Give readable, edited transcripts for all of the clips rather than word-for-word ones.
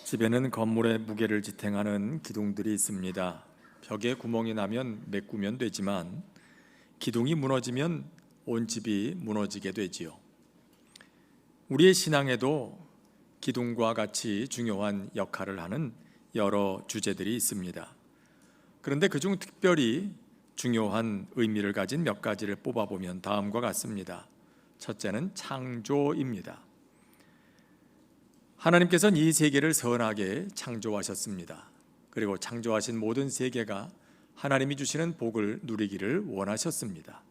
집에는 건물에 무게를 지탱하는 기둥들이 있습니다. 벽에 구멍이 나면 메꾸면 되지만 기둥이 무너지면 온 집이 무너지게 되지요. 우리의 신앙에도 기둥과 같이 중요한 역할을 하는 여러 주제들이 있습니다. 그런데 그중 특별히 중요한 의미를 가진 몇 가지를 뽑아보면 다음과 같습니다. 첫째는 창조입니다. 하나님께서는 이 세계를 선하게 창조하셨습니다. 그리고 창조하신 모든 세계가 하나님이 주시는 복을 누리기를 원하셨습니다.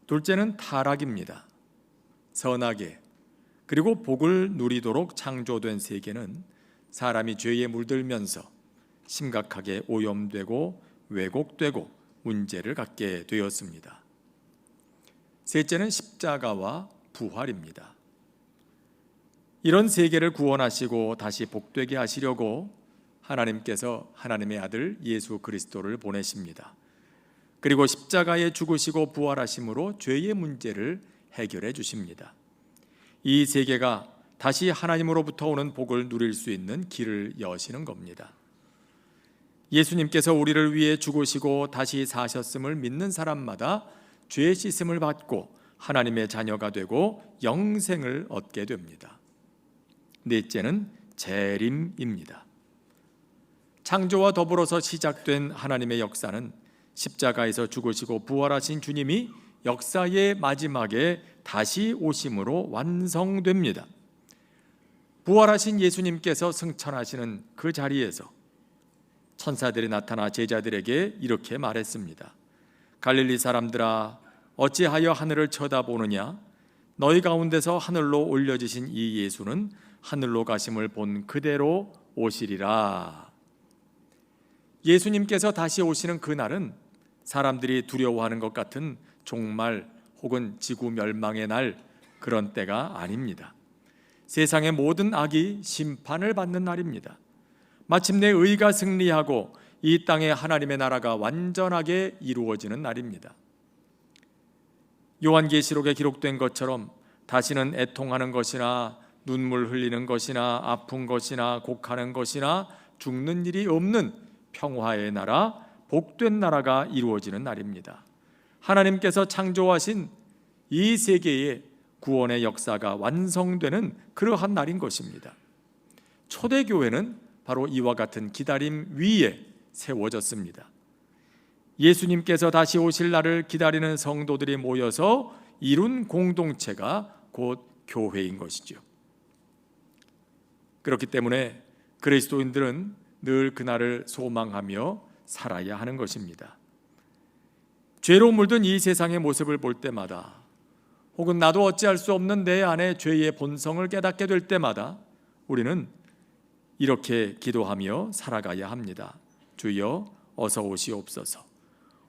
둘째는 타락입니다. 선하게 그리고 복을 누리도록 창조된 세계는 사람이 죄에 물들면서 심각하게 오염되고 왜곡되고 문제를 갖게 되었습니다. 셋째는 십자가와 부활입니다. 이런 세계를 구원하시고 다시 복되게 하시려고 하나님께서 하나님의 아들 예수 그리스도를 보내십니다. 그리고 십자가에 죽으시고 부활하심으로 죄의 문제를 해결해 주십니다. 이 세계가 다시 하나님으로부터 오는 복을 누릴 수 있는 길을 여시는 겁니다. 예수님께서 우리를 위해 죽으시고 다시 사셨음을 믿는 사람마다 죄 씻음을 받고 하나님의 자녀가 되고 영생을 얻게 됩니다. 넷째는 재림입니다. 창조와 더불어서 시작된 하나님의 역사는 십자가에서 죽으시고 부활하신 주님이 역사의 마지막에 다시 오심으로 완성됩니다. 부활하신 예수님께서 승천하시는 그 자리에서 천사들이 나타나 제자들에게 이렇게 말했습니다. 갈릴리 사람들아, 어찌하여 하늘을 쳐다보느냐? 너희 가운데서 하늘로 올려지신 이 예수는 하늘로 가심을 본 그대로 오시리라. 예수님께서 다시 오시는 그날은 사람들이 두려워하는 것 같은 종말 혹은 지구 멸망의 날, 그런 때가 아닙니다. 세상의 모든 악이 심판을 받는 날입니다. 마침내 의가 승리하고 이 땅에 하나님의 나라가 완전하게 이루어지는 날입니다. 요한계시록에 기록된 것처럼 다시는 애통하는 것이나 눈물 흘리는 것이나 아픈 것이나 곡하는 것이나 죽는 일이 없는 평화의 나라, 복된 나라가 이루어지는 날입니다. 하나님께서 창조하신 이 세계의 구원의 역사가 완성되는 그러한 날인 것입니다. 초대교회는 바로 이와 같은 기다림 위에 세워졌습니다. 예수님께서 다시 오실 날을 기다리는 성도들이 모여서 이룬 공동체가 곧 교회인 것이죠. 그렇기 때문에 그리스도인들은 늘 그날을 소망하며 살아야 하는 것입니다. 죄로 물든 이 세상의 모습을 볼 때마다, 혹은 나도 어찌할 수 없는 내 안의 죄의 본성을 깨닫게 될 때마다 우리는 이렇게 기도하며 살아가야 합니다. 주여 어서 오시옵소서.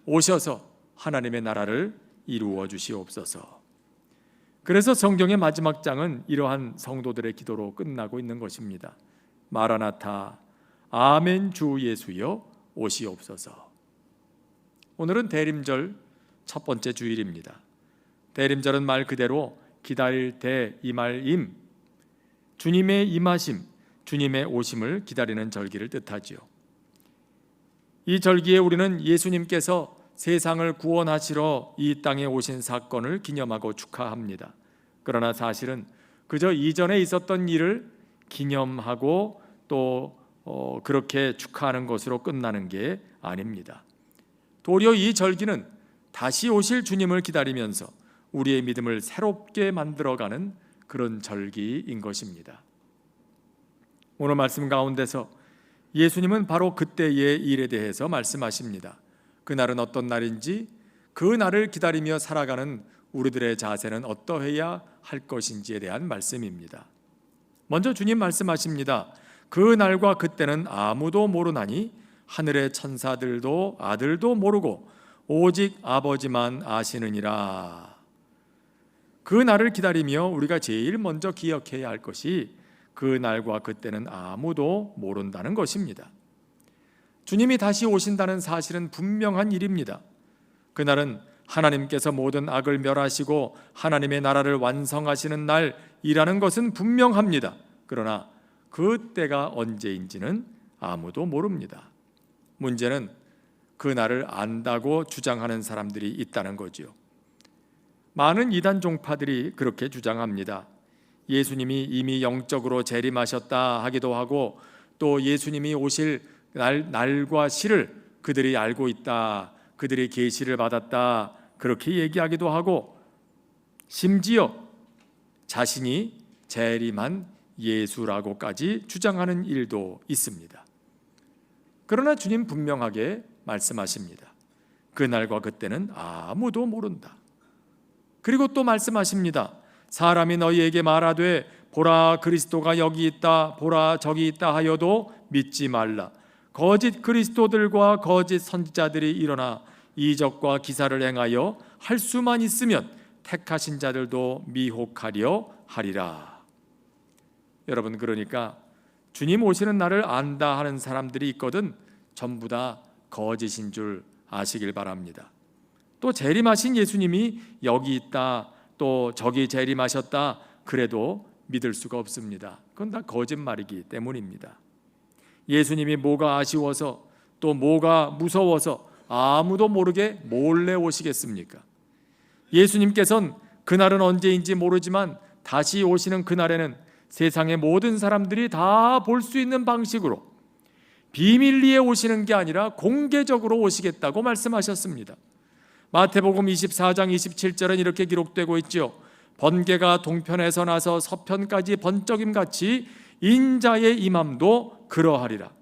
오셔서 하나님의 나라를 이루어 주시옵소서. 그래서 성경의 마지막 장은 이러한 성도들의 기도로 끝나고 있는 것입니다. 마라나타, 아멘 주 예수여 오시옵소서. 오늘은 대림절 첫 번째 주일입니다. 대림절은 말 그대로 기다릴 때 이 말임, 주님의 임하심, 주님의 오심을 기다리는 절기를 뜻하지요. 이 절기에 우리는 예수님께서 세상을 구원하시러 이 땅에 오신 사건을 기념하고 축하합니다. 그러나 사실은 그저 이전에 있었던 일을 기념하고 또 그렇게 축하하는 것으로 끝나는 게 아닙니다. 도리어 이 절기는 다시 오실 주님을 기다리면서 우리의 믿음을 새롭게 만들어가는 그런 절기인 것입니다. 오늘 말씀 가운데서 예수님은 바로 그때의 일에 대해서 말씀하십니다. 그날은 어떤 날인지, 그 날을 기다리며 살아가는 우리들의 자세는 어떠해야 할 것인지에 대한 말씀입니다. 먼저 주님 말씀하십니다. 그 날과 그때는 아무도 모르나니 하늘의 천사들도 아들도 모르고 오직 아버지만 아시느니라. 그 날을 기다리며 우리가 제일 먼저 기억해야 할 것이 그 날과 그때는 아무도 모른다는 것입니다. 주님이 다시 오신다는 사실은 분명한 일입니다. 그날은 하나님께서 모든 악을 멸하시고 하나님의 나라를 완성하시는 날이라는 것은 분명합니다. 그러나 그 때가 언제인지는 아무도 모릅니다. 문제는 그날을 안다고 주장하는 사람들이 있다는 거지요. 많은 이단 종파들이 그렇게 주장합니다. 예수님이 이미 영적으로 재림하셨다 하기도 하고, 또 예수님이 오실 날과 시를 그들이 알고 있다, 그들이 계시를 받았다, 그렇게 얘기하기도 하고, 심지어 자신이 재림한 예수라고까지 주장하는 일도 있습니다. 그러나 주님 분명하게 말씀하십니다. 그날과 그때는 아무도 모른다. 그리고 또 말씀하십니다. 사람이 너희에게 말하되 보라 그리스도가 여기 있다, 보라 저기 있다 하여도 믿지 말라. 거짓 그리스도들과 거짓 선지자들이 일어나 이적과 기사를 행하여 할 수만 있으면 택하신 자들도 미혹하려 하리라. 여러분, 그러니까 주님 오시는 날을 안다 하는 사람들이 있거든 전부 다 거짓인 줄 아시길 바랍니다. 또 재림하신 예수님이 여기 있다, 또 저기 재림하셨다 그래도 믿을 수가 없습니다. 그건 다 거짓말이기 때문입니다. 예수님이 뭐가 아쉬워서 또 뭐가 무서워서 아무도 모르게 몰래 오시겠습니까? 예수님께서는 그날은 언제인지 모르지만 다시 오시는 그날에는 세상의 모든 사람들이 다 볼 수 있는 방식으로 비밀리에 오시는 게 아니라 공개적으로 오시겠다고 말씀하셨습니다. 마태복음 24장 27절은 이렇게 기록되고 있죠. 번개가 동편에서 나서 서편까지 번쩍임같이 인자의 임함도 그러하리라.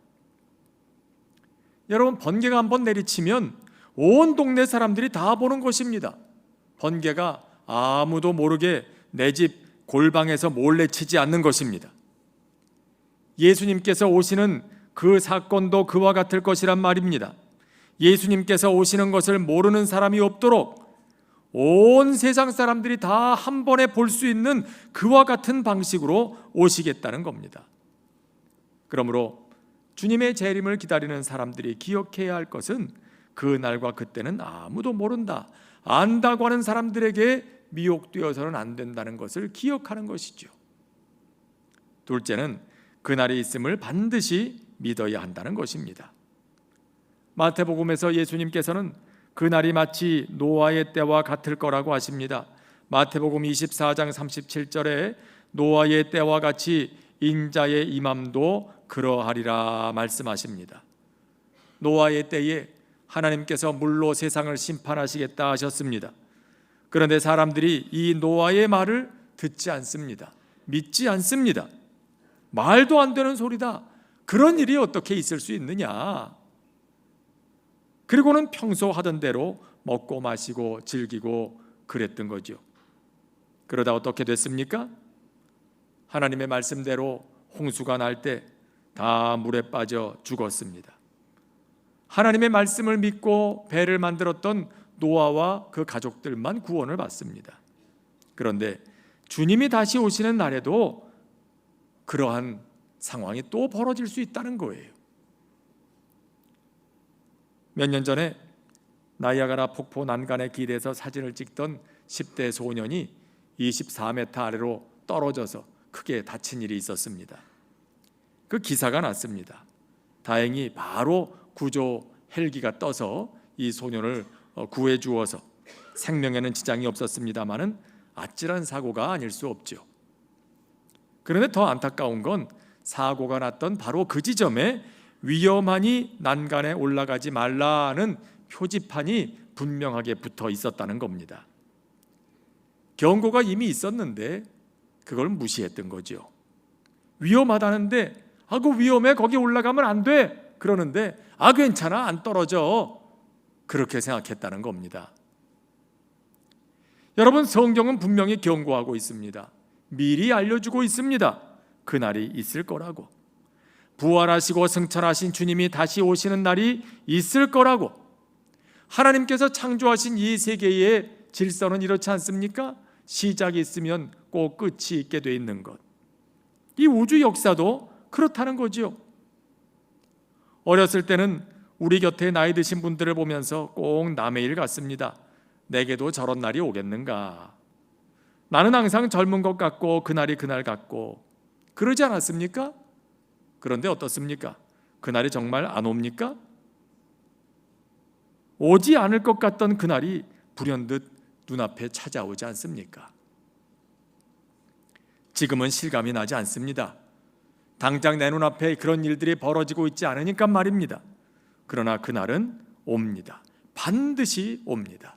여러분, 번개가 한번 내리치면 온 동네 사람들이 다 보는 것입니다. 번개가 아무도 모르게 내 집 골방에서 몰래 치지 않는 것입니다. 예수님께서 오시는 그 사건도 그와 같을 것이란 말입니다. 예수님께서 오시는 것을 모르는 사람이 없도록 온 세상 사람들이 다 한 번에 볼 수 있는 그와 같은 방식으로 오시겠다는 겁니다. 그러므로 주님의 재림을 기다리는 사람들이 기억해야 할 것은 그 날과 그때는 아무도 모른다, 안다고 하는 사람들에게 미혹되어서는 안 된다는 것을 기억하는 것이죠. 둘째는 그날이 있음을 반드시 믿어야 한다는 것입니다. 마태복음에서 예수님께서는 그날이 마치 노아의 때와 같을 거라고 하십니다. 마태복음 24장 37절에 노아의 때와 같이 인자의 임함도 그러하리라 말씀하십니다. 노아의 때에 하나님께서 물로 세상을 심판하시겠다 하셨습니다. 그런데 사람들이 이 노아의 말을 듣지 않습니다. 믿지 않습니다. 말도 안 되는 소리다. 그런 일이 어떻게 있을 수 있느냐. 그리고는 평소 하던 대로 먹고 마시고 즐기고 그랬던 거죠. 그러다 어떻게 됐습니까? 하나님의 말씀대로 홍수가 날 때 다 물에 빠져 죽었습니다. 하나님의 말씀을 믿고 배를 만들었던 노아와 그 가족들만 구원을 받습니다. 그런데 주님이 다시 오시는 날에도 그러한 상황이 또 벌어질 수 있다는 거예요. 몇 년 전에 나이아가라 폭포 난간의 길에서 사진을 찍던 10대 소년이 24m 아래로 떨어져서 크게 다친 일이 있었습니다. 그 기사가 났습니다. 다행히 바로 구조 헬기가 떠서 이 소년을 구해 주어서 생명에는 지장이 없었습니다마는 아찔한 사고가 아닐 수 없죠. 그런데 더 안타까운 건 사고가 났던 바로 그 지점에 위험하니 난간에 올라가지 말라는 표지판이 분명하게 붙어 있었다는 겁니다. 경고가 이미 있었는데 그걸 무시했던 거죠. 위험하다는데 그 위험해, 거기 올라가면 안 돼 그러는데 괜찮아, 안 떨어져, 그렇게 생각했다는 겁니다. 여러분, 성경은 분명히 경고하고 있습니다. 미리 알려주고 있습니다. 그날이 있을 거라고. 부활하시고 승천하신 주님이 다시 오시는 날이 있을 거라고. 하나님께서 창조하신 이 세계의 질서는 이렇지 않습니까? 시작이 있으면 꼭 끝이 있게 돼 있는 것. 이 우주 역사도 그렇다는 거죠. 어렸을 때는 우리 곁에 나이 드신 분들을 보면서 꼭 남의 일 같습니다. 내게도 저런 날이 오겠는가. 나는 항상 젊은 것 같고 그날이 그날 같고 그러지 않았습니까? 그런데 어떻습니까? 그날이 정말 안 옵니까? 오지 않을 것 같던 그날이 불현듯 눈앞에 찾아오지 않습니까? 지금은 실감이 나지 않습니다. 당장 내 눈앞에 그런 일들이 벌어지고 있지 않으니까 말입니다. 그러나 그날은 옵니다. 반드시 옵니다.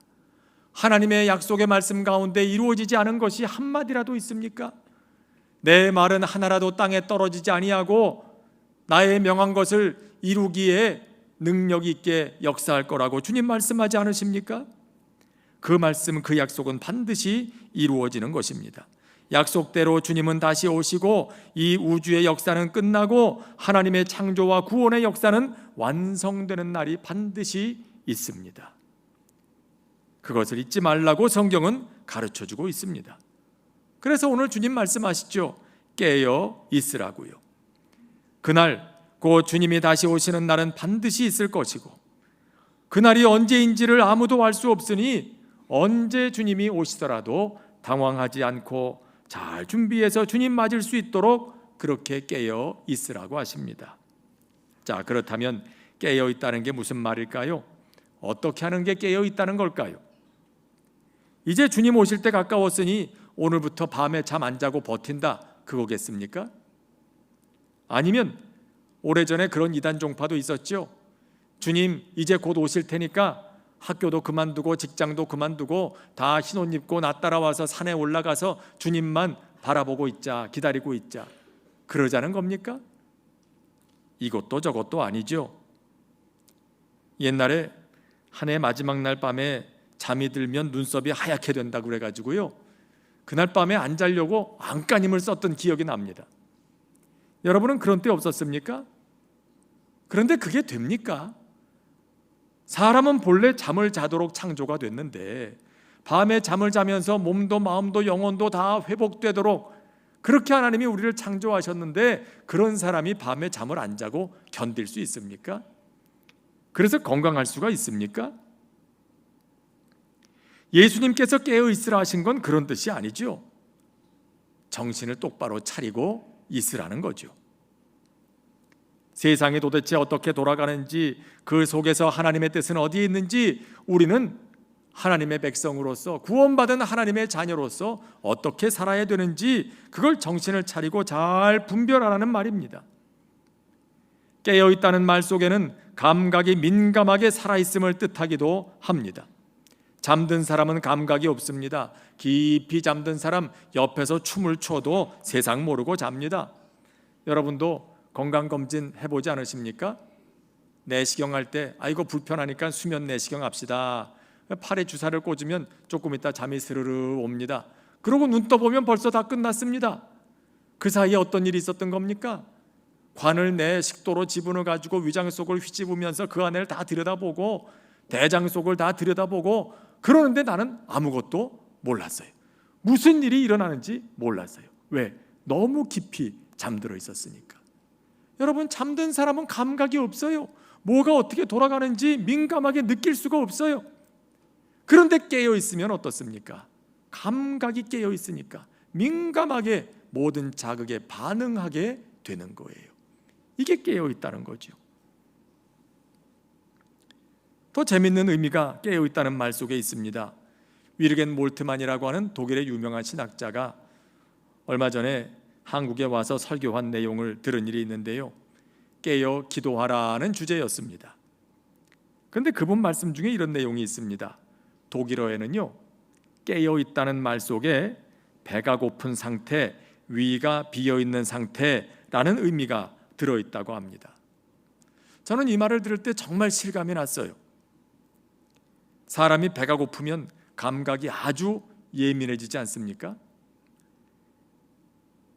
하나님의 약속의 말씀 가운데 이루어지지 않은 것이 한마디라도 있습니까? 내 말은 하나라도 땅에 떨어지지 아니하고 나의 명한 것을 이루기에 능력 있게 역사할 거라고 주님 말씀하지 않으십니까? 그 말씀, 그 약속은 반드시 이루어지는 것입니다. 약속대로 주님은 다시 오시고 이 우주의 역사는 끝나고 하나님의 창조와 구원의 역사는 완성되는 날이 반드시 있습니다. 그것을 잊지 말라고 성경은 가르쳐주고 있습니다. 그래서 오늘 주님 말씀하시죠. 깨어 있으라고요. 그날 곧 주님이 다시 오시는 날은 반드시 있을 것이고 그날이 언제인지를 아무도 알 수 없으니 언제 주님이 오시더라도 당황하지 않고 잘 준비해서 주님 맞을 수 있도록 그렇게 깨어 있으라고 하십니다. 자, 그렇다면 깨어 있다는 게 무슨 말일까요? 어떻게 하는 게 깨어 있다는 걸까요? 이제 주님 오실 때 가까웠으니 오늘부터 밤에 잠 안 자고 버틴다, 그거겠습니까? 아니면 오래전에 그런 이단 종파도 있었죠. 주님 이제 곧 오실 테니까 학교도 그만두고 직장도 그만두고 다 흰옷 입고 나 따라와서 산에 올라가서 주님만 바라보고 있자, 기다리고 있자, 그러자는 겁니까? 이것도 저것도 아니죠. 옛날에 한 해 마지막 날 밤에 잠이 들면 눈썹이 하얗게 된다고 그래가지고요, 그날 밤에 안 자려고 안간힘을 썼던 기억이 납니다. 여러분은 그런 때 없었습니까? 그런데 그게 됩니까? 사람은 본래 잠을 자도록 창조가 됐는데 밤에 잠을 자면서 몸도 마음도 영혼도 다 회복되도록 그렇게 하나님이 우리를 창조하셨는데 그런 사람이 밤에 잠을 안 자고 견딜 수 있습니까? 그래서 건강할 수가 있습니까? 예수님께서 깨어 있으라 하신 건 그런 뜻이 아니죠. 정신을 똑바로 차리고 있으라는 거죠. 세상이 도대체 어떻게 돌아가는지, 그 속에서 하나님의 뜻은 어디에 있는지 우리는 하나님의 백성으로서, 구원받은 하나님의 자녀로서 어떻게 살아야 되는지 그걸 정신을 차리고 잘 분별하라는 말입니다. 깨어있다는 말 속에는 감각이 민감하게 살아있음을 뜻하기도 합니다. 잠든 사람은 감각이 없습니다. 깊이 잠든 사람 옆에서 춤을 춰도 세상 모르고 잡니다. 여러분도 건강검진 해보지 않으십니까? 내시경 할 때 이거 불편하니까 수면 내시경 합시다. 팔에 주사를 꽂으면 조금 있다 잠이 스르르 옵니다. 그러고 눈 떠보면 벌써 다 끝났습니다. 그 사이에 어떤 일이 있었던 겁니까? 관을 내 식도로 지분을 가지고 위장 속을 휘집으면서 그 안을 다 들여다보고 대장 속을 다 들여다보고 그러는데 나는 아무것도 몰랐어요. 무슨 일이 일어나는지 몰랐어요. 왜? 너무 깊이 잠들어 있었으니까. 여러분, 잠든 사람은 감각이 없어요. 뭐가 어떻게 돌아가는지 민감하게 느낄 수가 없어요. 그런데 깨어 있으면 어떻습니까? 감각이 깨어 있으니까 민감하게 모든 자극에 반응하게 되는 거예요. 이게 깨어 있다는 거죠. 더 재밌는 의미가 깨어 있다는 말 속에 있습니다. 위르겐 몰트만이라고 하는 독일의 유명한 신학자가 얼마 전에 한국에 와서 설교한 내용을 들은 일이 있는데요, 깨어 기도하라는 주제였습니다. 그런데 그분 말씀 중에 이런 내용이 있습니다. 독일어에는요, 깨어 있다는 말 속에 배가 고픈 상태, 위가 비어 있는 상태라는 의미가 들어있다고 합니다. 저는 이 말을 들을 때 정말 실감이 났어요. 사람이 배가 고프면 감각이 아주 예민해지지 않습니까?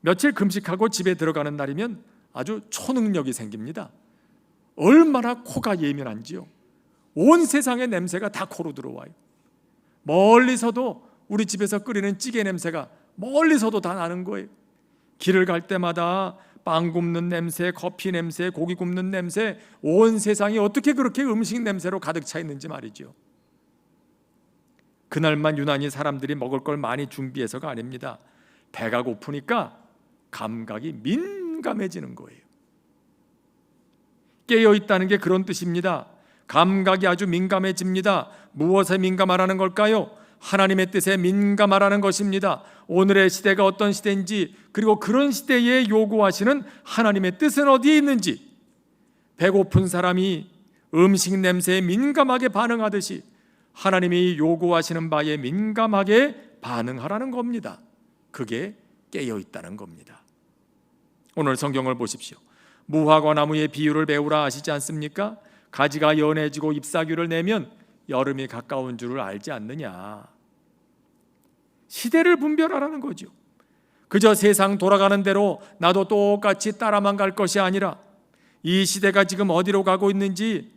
며칠 금식하고 집에 들어가는 날이면 아주 초능력이 생깁니다. 얼마나 코가 예민한지요. 온 세상의 냄새가 다 코로 들어와요. 멀리서도 우리 집에서 끓이는 찌개 냄새가 멀리서도 다 나는 거예요. 길을 갈 때마다 빵 굽는 냄새, 커피 냄새, 고기 굽는 냄새, 온 세상이 어떻게 그렇게 음식 냄새로 가득 차 있는지 말이죠. 그날만 유난히 사람들이 먹을 걸 많이 준비해서가 아닙니다. 배가 고프니까 감각이 민감해지는 거예요. 깨어 있다는 게 그런 뜻입니다. 감각이 아주 민감해집니다. 무엇에 민감하라는 걸까요? 하나님의 뜻에 민감하라는 것입니다. 오늘의 시대가 어떤 시대인지, 그리고 그런 시대에 요구하시는 하나님의 뜻은 어디에 있는지, 배고픈 사람이 음식 냄새에 민감하게 반응하듯이 하나님이 요구하시는 바에 민감하게 반응하라는 겁니다. 그게 깨어 있다는 겁니다. 오늘 성경을 보십시오. 무화과 나무의 비유를 배우라 하시지 않습니까? 가지가 연해지고 잎사귀를 내면 여름이 가까운 줄을 알지 않느냐. 시대를 분별하라는 거죠. 그저 세상 돌아가는 대로 나도 똑같이 따라만 갈 것이 아니라 이 시대가 지금 어디로 가고 있는지,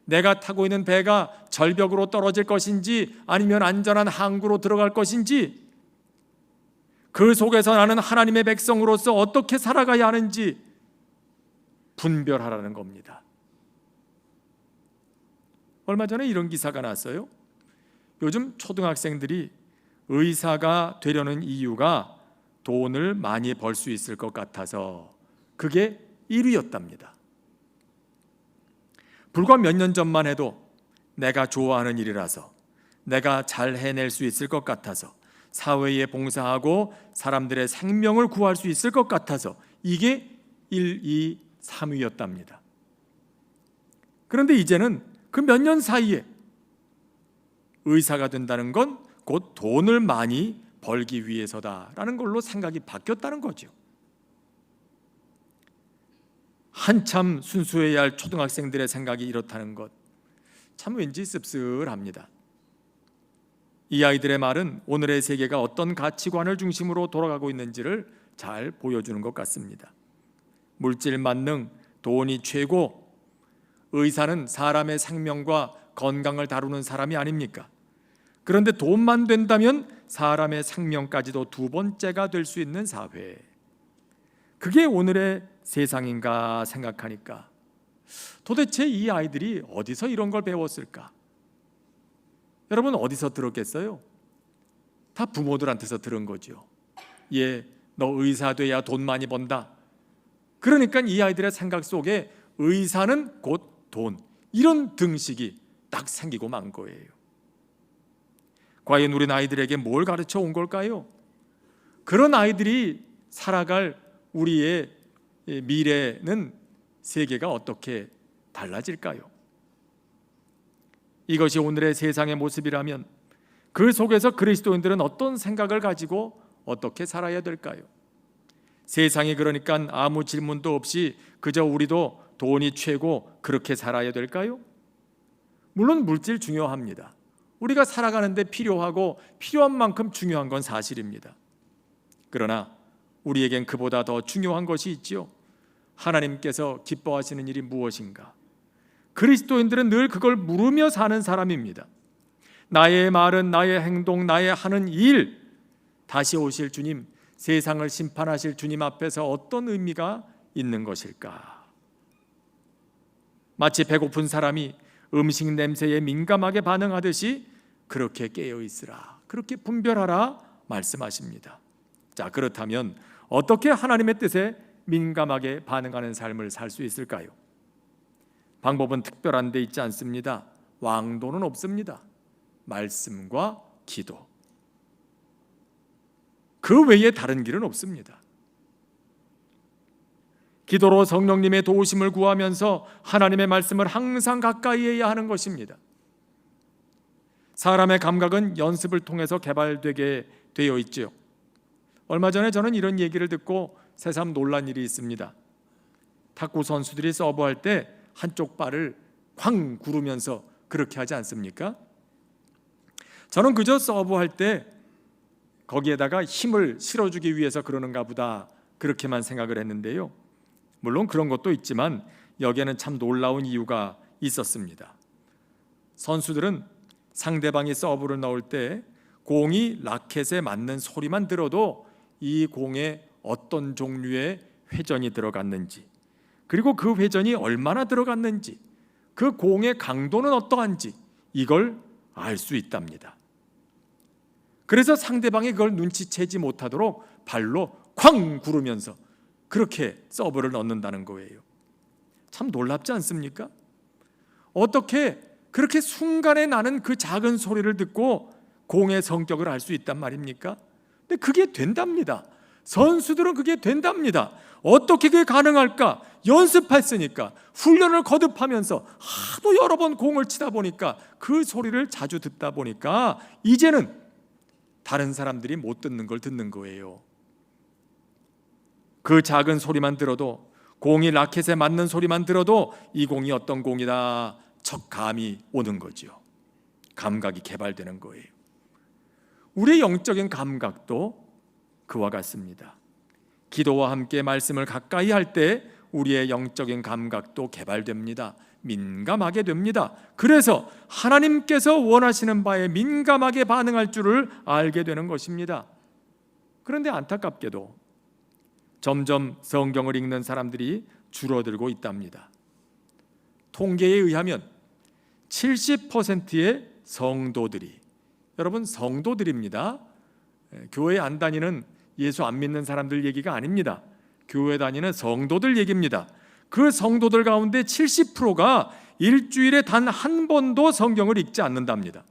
내가 타고 있는 배가 절벽으로 떨어질 것인지 아니면 안전한 항구로 들어갈 것인지, 그 속에서 나는 하나님의 백성으로서 어떻게 살아가야 하는지 분별하라는 겁니다. 얼마 전에 이런 기사가 났어요. 요즘 초등학생들이 의사가 되려는 이유가 돈을 많이 벌 수 있을 것 같아서 그게 1위였답니다. 불과 몇 년 전만 해도 내가 좋아하는 일이라서, 내가 잘 해낼 수 있을 것 같아서, 사회에 봉사하고 사람들의 생명을 구할 수 있을 것 같아서 이게 1, 2, 3위였답니다. 그런데 이제는 그 몇 년 사이에 의사가 된다는 건 곧 돈을 많이 벌기 위해서다라는 걸로 생각이 바뀌었다는 거죠. 한참 순수해야 할 초등학생들의 생각이 이렇다는 것, 참 왠지 씁쓸합니다. 이 아이들의 말은 오늘의 세계가 어떤 가치관을 중심으로 돌아가고 있는지를 잘 보여주는 것 같습니다. 물질 만능, 돈이 최고, 의사는 사람의 생명과 건강을 다루는 사람이 아닙니까? 그런데 돈만 된다면 사람의 생명까지도 두 번째가 될 수 있는 사회, 그게 오늘의 세상인가 생각하니까 도대체 이 아이들이 어디서 이런 걸 배웠을까? 여러분 어디서 들었겠어요? 다 부모들한테서 들은 거죠. 너 의사 돼야 돈 많이 번다. 그러니까 이 아이들의 생각 속에 의사는 곧 돈, 이런 등식이 딱 생기고 만 거예요. 과연 우리 아이들에게 뭘 가르쳐 온 걸까요? 그런 아이들이 살아갈 우리의 미래는 세계가 어떻게 달라질까요? 이것이 오늘의 세상의 모습이라면 그 속에서 그리스도인들은 어떤 생각을 가지고 어떻게 살아야 될까요? 세상이 그러니까 아무 질문도 없이 그저 우리도 돈이 최고 그렇게 살아야 될까요? 물론 물질 중요합니다. 우리가 살아가는데 필요하고 필요한 만큼 중요한 건 사실입니다. 그러나 우리에겐 그보다 더 중요한 것이 있지요. 하나님께서 기뻐하시는 일이 무엇인가? 그리스도인들은 늘 그걸 물으며 사는 사람입니다. 나의 말은, 나의 행동, 나의 하는 일, 다시 오실 주님, 세상을 심판하실 주님 앞에서 어떤 의미가 있는 것일까? 마치 배고픈 사람이 음식 냄새에 민감하게 반응하듯이 그렇게 깨어 있으라, 그렇게 분별하라 말씀하십니다. 자, 그렇다면 어떻게 하나님의 뜻에 민감하게 반응하는 삶을 살 수 있을까요? 방법은 특별한 데 있지 않습니다. 왕도는 없습니다. 말씀과 기도, 그 외에 다른 길은 없습니다. 기도로 성령님의 도우심을 구하면서 하나님의 말씀을 항상 가까이 해야 하는 것입니다. 사람의 감각은 연습을 통해서 개발되게 되어 있죠. 얼마 전에 저는 이런 얘기를 듣고 새삼 놀란 일이 있습니다. 탁구 선수들이 서브할 때 한쪽 발을 쾅 구르면서 그렇게 하지 않습니까? 저는 그저 서브할 때 거기에다가 힘을 실어주기 위해서 그러는가 보다, 그렇게만 생각을 했는데요. 물론 그런 것도 있지만 여기에는 참 놀라운 이유가 있었습니다. 선수들은 상대방이 서브를 넣을 때 공이 라켓에 맞는 소리만 들어도 이 공에 어떤 종류의 회전이 들어갔는지, 그리고 그 회전이 얼마나 들어갔는지, 그 공의 강도는 어떠한지 이걸 알 수 있답니다. 그래서 상대방이 그걸 눈치채지 못하도록 발로 쾅 구르면서 그렇게 서브를 넣는다는 거예요. 참 놀랍지 않습니까? 어떻게 그렇게 순간에 나는 그 작은 소리를 듣고 공의 성격을 알 수 있단 말입니까? 근데 그게 된답니다. 선수들은 그게 된답니다. 어떻게 그게 가능할까? 연습했으니까, 훈련을 거듭하면서 하도 여러 번 공을 치다 보니까, 그 소리를 자주 듣다 보니까 이제는 다른 사람들이 못 듣는 걸 듣는 거예요. 그 작은 소리만 들어도, 공이 라켓에 맞는 소리만 들어도 이 공이 어떤 공이다 척감이 오는 거죠. 감각이 개발되는 거예요. 우리의 영적인 감각도 그와 같습니다. 기도와 함께 말씀을 가까이 할 때 우리의 영적인 감각도 개발됩니다. 민감하게 됩니다. 그래서 하나님께서 원하시는 바에 민감하게 반응할 줄을 알게 되는 것입니다. 그런데 안타깝게도 점점 성경을 읽는 사람들이 줄어들고 있답니다. 통계에 의하면 70%의 성도들이, 여러분 성도들입니다. 교회 안 다니는, 예수 안 믿는 사람들 얘기가 아닙니다. 교회 다니는 성도들 얘기입니다. 그 성도들 가운데 70%가 일주일에 단 한 번도 성경을 읽지 않는답니다.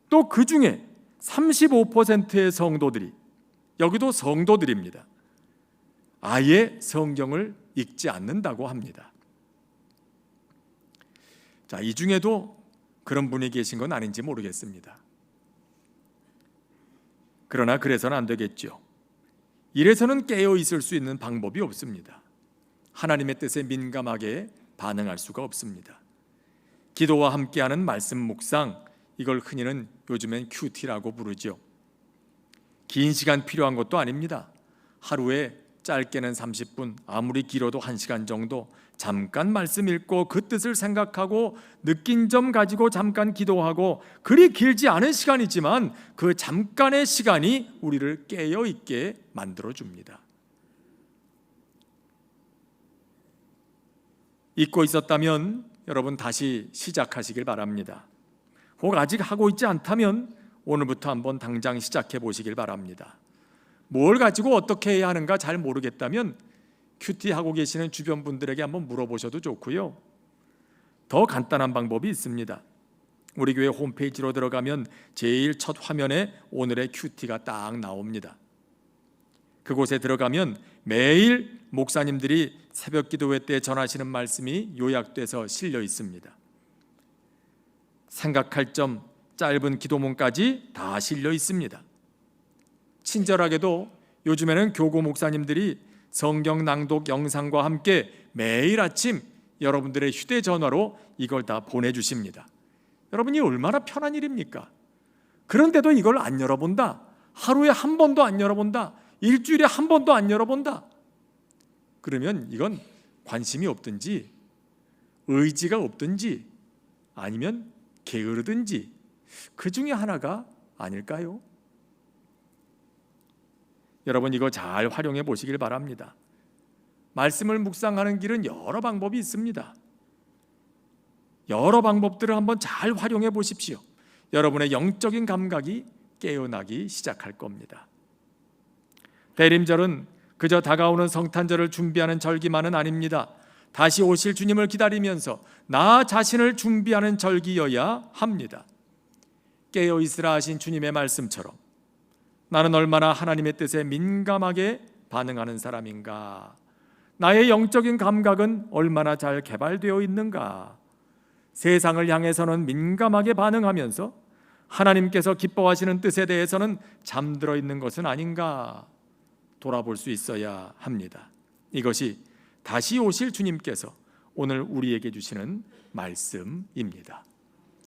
또 그 중에 35%의 성도들이, 여기도 성도들입니다, 아예 성경을 읽지 않는다고 합니다. 자, 이 중에도 그런 분이 계신 건 아닌지 모르겠습니다. 그러나 그래서는 안 되겠죠. 이래서는 깨어 있을 수 있는 방법이 없습니다. 하나님의 뜻에 민감하게 반응할 수가 없습니다. 기도와 함께하는 말씀 묵상, 이걸 흔히는 요즘엔 큐티라고 부르죠. 긴 시간 필요한 것도 아닙니다. 하루에 짧게는 30분, 아무리 길어도 1시간 정도 잠깐 말씀 읽고 그 뜻을 생각하고 느낀 점 가지고 잠깐 기도하고, 그리 길지 않은 시간이지만 그 잠깐의 시간이 우리를 깨어 있게 만들어줍니다. 잊고 있었다면 여러분 다시 시작하시길 바랍니다. 혹 아직 하고 있지 않다면 오늘부터 한번 당장 시작해 보시길 바랍니다. 뭘 가지고 어떻게 해야 하는가 잘 모르겠다면 큐티 하고 계시는 주변 분들에게 한번 물어보셔도 좋고요. 더 간단한 방법이 있습니다. 우리 교회 홈페이지로 들어가면 제일 첫 화면에 오늘의 큐티가 딱 나옵니다. 그곳에 들어가면 매일 목사님들이 새벽 기도회 때 전하시는 말씀이 요약돼서 실려 있습니다. 생각할 점, 짧은 기도문까지 다 실려 있습니다. 친절하게도 요즘에는 교구 목사님들이 성경 낭독 영상과 함께 매일 아침 여러분들의 휴대전화로 이걸 다 보내주십니다. 여러분이 얼마나 편한 일입니까? 그런데도 이걸 안 열어본다, 하루에 한 번도 안 열어본다, 일주일에 한 번도 안 열어본다, 그러면 이건 관심이 없든지 의지가 없든지 아니면 게으르든지 그 중에 하나가 아닐까요? 여러분 이거 잘 활용해 보시길 바랍니다. 말씀을 묵상하는 길은 여러 방법이 있습니다. 여러 방법들을 한번 잘 활용해 보십시오. 여러분의 영적인 감각이 깨어나기 시작할 겁니다. 대림절은 그저 다가오는 성탄절을 준비하는 절기만은 아닙니다. 다시 오실 주님을 기다리면서 나 자신을 준비하는 절기여야 합니다. 깨어 있으라 하신 주님의 말씀처럼 나는 얼마나 하나님의 뜻에 민감하게 반응하는 사람인가? 나의 영적인 감각은 얼마나 잘 개발되어 있는가? 세상을 향해서는 민감하게 반응하면서 하나님께서 기뻐하시는 뜻에 대해서는 잠들어 있는 것은 아닌가? 돌아볼 수 있어야 합니다. 이것이 다시 오실 주님께서 오늘 우리에게 주시는 말씀입니다.